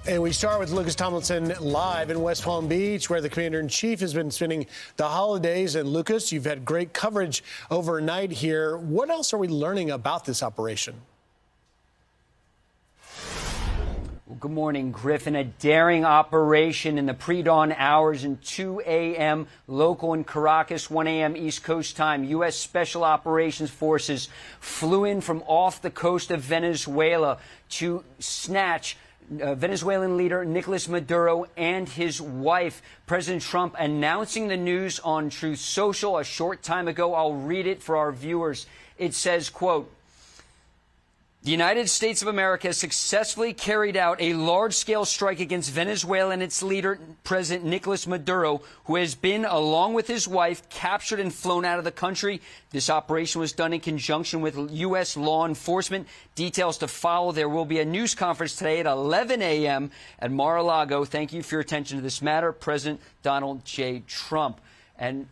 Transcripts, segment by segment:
And we start with Lucas Tomlinson live in West Palm Beach, where the commander-in-chief has been spending the holidays. And Lucas, you've had great coverage overnight here. What else are we learning about this operation? Well, good morning, Griffin. A daring operation in the pre-dawn hours in 2 a.m. local in Caracas, 1 a.m. East Coast time. U.S. Special Operations Forces flew in from off the coast of Venezuela to snatch Venezuelan leader Nicolás Maduro and his wife. President Trump announcing the news on Truth Social a short time ago. I'll read it for our viewers. It says, quote, "The United States of America has successfully carried out a large-scale strike against Venezuela and its leader, President Nicolás Maduro, who has been, along with his wife, captured and flown out of the country. This operation was done in conjunction with U.S. law enforcement. Details to follow. There will be a news conference today at 11 a.m. at Mar-a-Lago. Thank you for your attention to this matter. President Donald J. Trump." And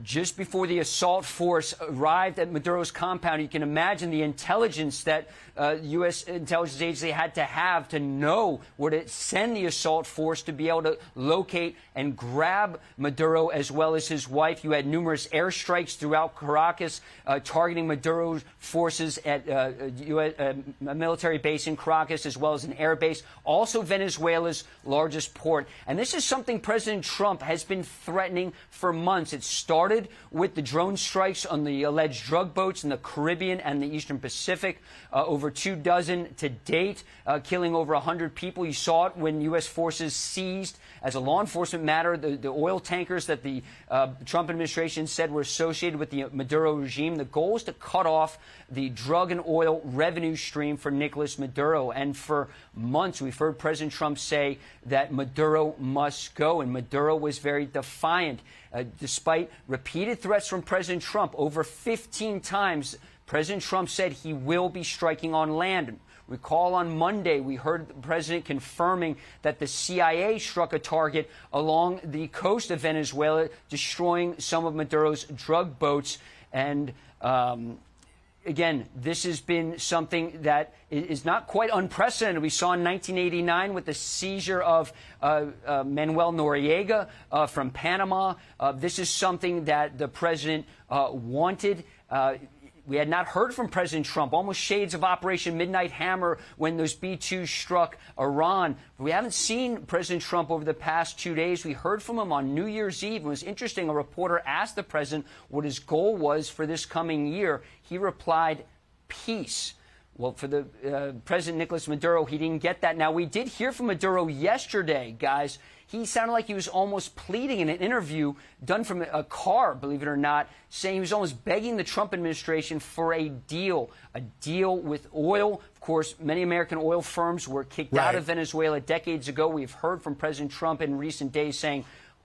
just before the assault force arrived at Maduro's compound, you can imagine the intelligence that U.S. intelligence agency had to have to know where to send the assault force to be able to locate and grab Maduro as well as his wife. You had numerous airstrikes throughout Caracas targeting Maduro's forces at a military base in Caracas as well as an air base, also Venezuela's largest port. And this is something President Trump has been threatening for months. It started with the drone strikes on the alleged drug boats in the Caribbean and the Eastern Pacific, over 24 to date, killing over 100 people. You saw it when U.S. forces seized, as a law enforcement matter, the oil tankers that the Trump administration said were associated with the Maduro regime. The goal is to cut off the drug and oil revenue stream for Nicolás Maduro. And for months, we've heard President Trump say that Maduro must go, and Maduro was very defiant. Despite repeated threats from President Trump, over 15 times, President Trump said he will be striking on land. Recall on Monday, we heard the president confirming that the CIA struck a target along the coast of Venezuela, destroying some of Maduro's drug boats. And again, this has been something that is not quite unprecedented. We saw in 1989 with the seizure of Manuel Noriega from Panama. This is something that the president wanted. We had not heard from President Trump, almost shades of Operation Midnight Hammer when those B-2s struck Iran. We haven't seen President Trump over the past 2 days. We heard from him on New Year's Eve. It was interesting. A reporter asked the president what his goal was for this coming year. He replied, peace. Well, for the President Nicolás Maduro, he didn't get that. Now, we did hear from Maduro yesterday, guys. He sounded like he was almost pleading in an interview done from a car, believe it or not, saying he was almost begging the Trump administration for a deal with oil. Of course, many American oil firms were kicked out of Venezuela decades ago. We've heard from President Trump in recent days saying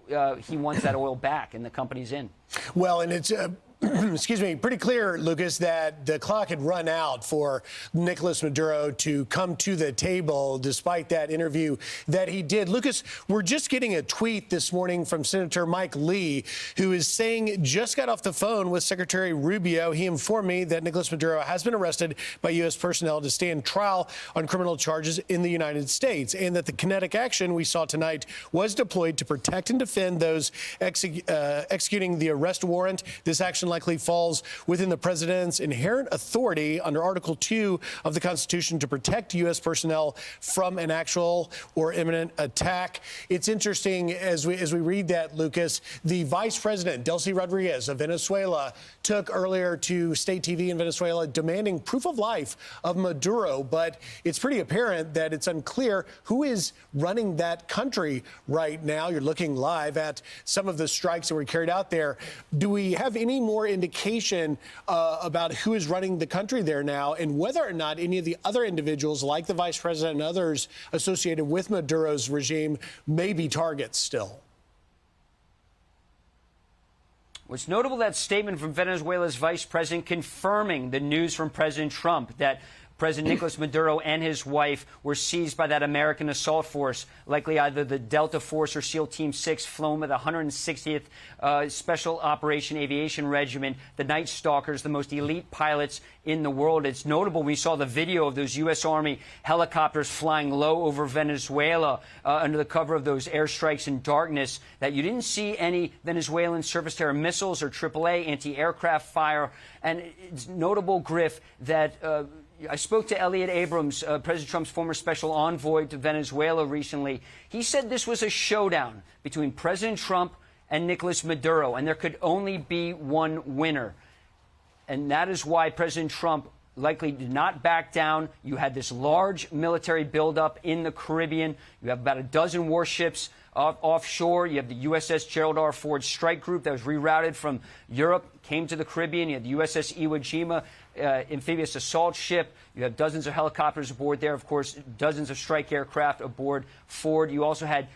he wants that oil back, and the company's in. Well, and it's excuse me, pretty clear, Lucas, that the clock had run out for Nicolás Maduro to come to the table despite that interview that he did. Lucas, we're just getting a tweet this morning from Senator Mike Lee, who is saying just got off the phone with Secretary Rubio. He informed me that Nicolás Maduro has been arrested by U.S. personnel to stand trial on criminal charges in the United States, and that the kinetic action we saw tonight was deployed to protect and defend those executing the arrest warrant. This action likely falls within the president's inherent authority under Article 2 of the Constitution to protect U.S. personnel from an actual or imminent attack. It's interesting as we read that, Lucas, the vice president, Delcy Rodriguez of Venezuela, took earlier to state TV in Venezuela demanding proof of life of Maduro. But it's pretty apparent that it's unclear who is running that country right now. You're looking live at some of the strikes that were carried out there. Do we have any more indication about who is running the country there now, and whether or not any of the other individuals like the vice president and others associated with Maduro's regime may be targets still? What's notable, that statement from Venezuela's vice president confirming the news from President Trump that President Nicolás Maduro and his wife were seized by that American assault force, likely either the Delta Force or SEAL Team 6, flown by the 160th Special Operation Aviation Regiment, the Night Stalkers, the most elite pilots in the world. It's notable we saw the video of those U.S. Army helicopters flying low over Venezuela under the cover of those airstrikes in darkness, that you didn't see any Venezuelan surface-to-air missiles or AAA anti-aircraft fire. And it's notable, Griff, that I spoke to Elliot Abrams, President Trump's former special envoy to Venezuela recently. He said this was a showdown between President Trump and Nicolás Maduro, and there could only be one winner. And that is why President Trump likely did not back down. You had this large military buildup in the Caribbean. You have about a dozen warships offshore. You have the USS Gerald R. Ford strike group that was rerouted from Europe, came to the Caribbean. You had the USS Iwo Jima amphibious assault ship. You have dozens of helicopters aboard there. Of course, dozens of strike aircraft aboard Ford. You also had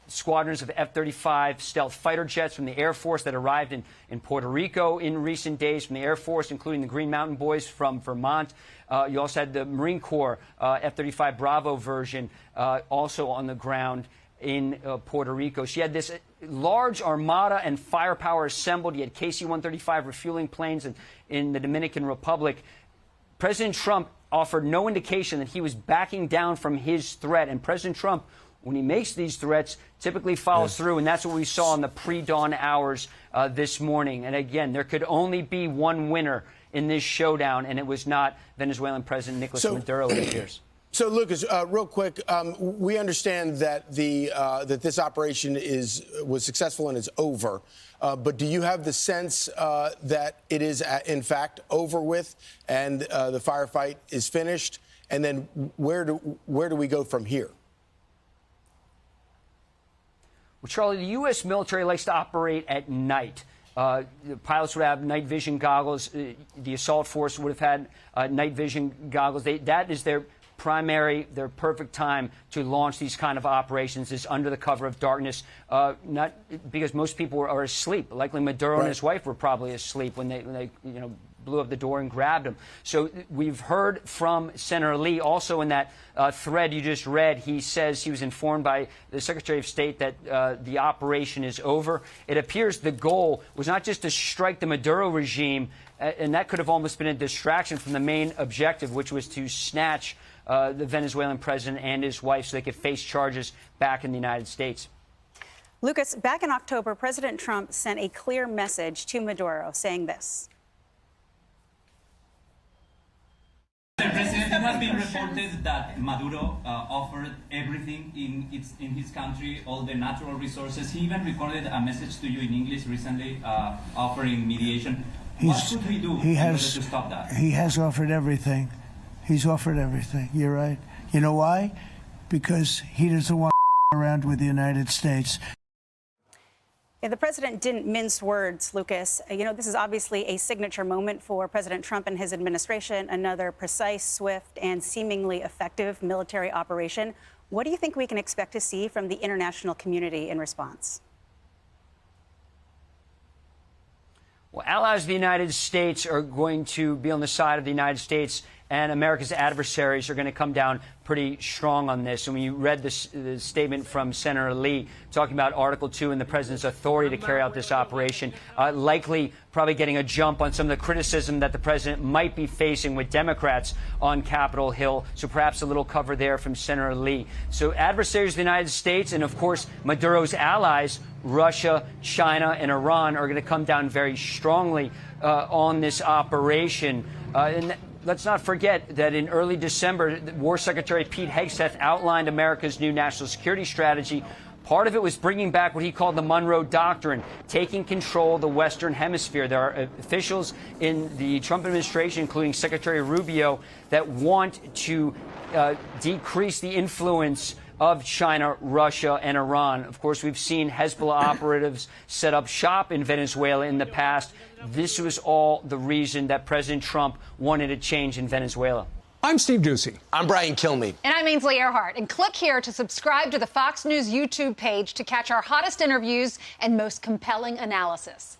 squadrons of F-35 stealth fighter jets from the Air Force that arrived in Puerto Rico in recent days, from the Air Force, including the Green Mountain Boys from Vermont. You also had the Marine Corps F-35 Bravo version also on the ground in Puerto Rico. She had this large armada and firepower assembled. You had KC-135 refueling planes in the Dominican Republic. President Trump offered no indication that he was backing down from his threat. And President Trump, when he makes these threats, typically follows through. And that's what we saw in the pre-dawn hours this morning. And again, there could only be one winner in this showdown, and it was not Venezuelan President Nicolás Maduro, it appears. So, Lucas, real quick, we understand that that this operation was successful and is over. But do you have the sense that it is, in fact, over with and the firefight is finished? And then where do we go from here? Well, Charlie, the U.S. military likes to operate at night. The pilots would have night vision goggles. The assault force would have had night vision goggles. That is their perfect time to launch these kind of operations, is under the cover of darkness, not because most people are asleep. Likely Maduro and his wife were probably asleep when they blew up the door and grabbed him. So we've heard from Senator Lee also in that thread you just read. He says he was informed by the Secretary of State that the operation is over. It appears the goal was not just to strike the Maduro regime, and that could have almost been a distraction from the main objective, which was to snatch the Venezuelan president and his wife so they could face charges back in the United States. Lucas, back in October, President Trump sent a clear message to Maduro saying this. Mr. President, it has been reported that Maduro offered everything in his country, all the natural resources. He even recorded a message to you in English recently, offering mediation. What should we do in order to stop that? He has offered everything. He's offered everything. You're right. You know why? Because he doesn't want around with the United States. Yeah, the president didn't mince words, Lucas. This is obviously a signature moment for President Trump and his administration, another precise, swift, and seemingly effective military operation. What do you think we can expect to see from the international community in response? Well, allies of the United States are going to be on the side of the United States, and America's adversaries are going to come down pretty strong on this. And when you read the statement from Senator Lee talking about Article 2 and the president's authority to carry out this operation, likely probably getting a jump on some of the criticism that the president might be facing with Democrats on Capitol Hill. So perhaps a little cover there from Senator Lee. So adversaries of the United States and, of course, Maduro's allies, Russia, China, and Iran, are going to come down very strongly on this operation. Let's not forget that in early December, War Secretary Pete Hegseth outlined America's new national security strategy. Part of it was bringing back what he called the Monroe Doctrine, taking control of the Western Hemisphere. There are officials in the Trump administration, including Secretary Rubio, that want to decrease the influence of China, Russia, and Iran. Of course, we've seen Hezbollah operatives set up shop in Venezuela in the past. This was all the reason that President Trump wanted a change in Venezuela. I'm Steve Doocy. I'm Brian Kilmeade. And I'm Ainsley Earhart. And click here to subscribe to the Fox News YouTube page to catch our hottest interviews and most compelling analysis.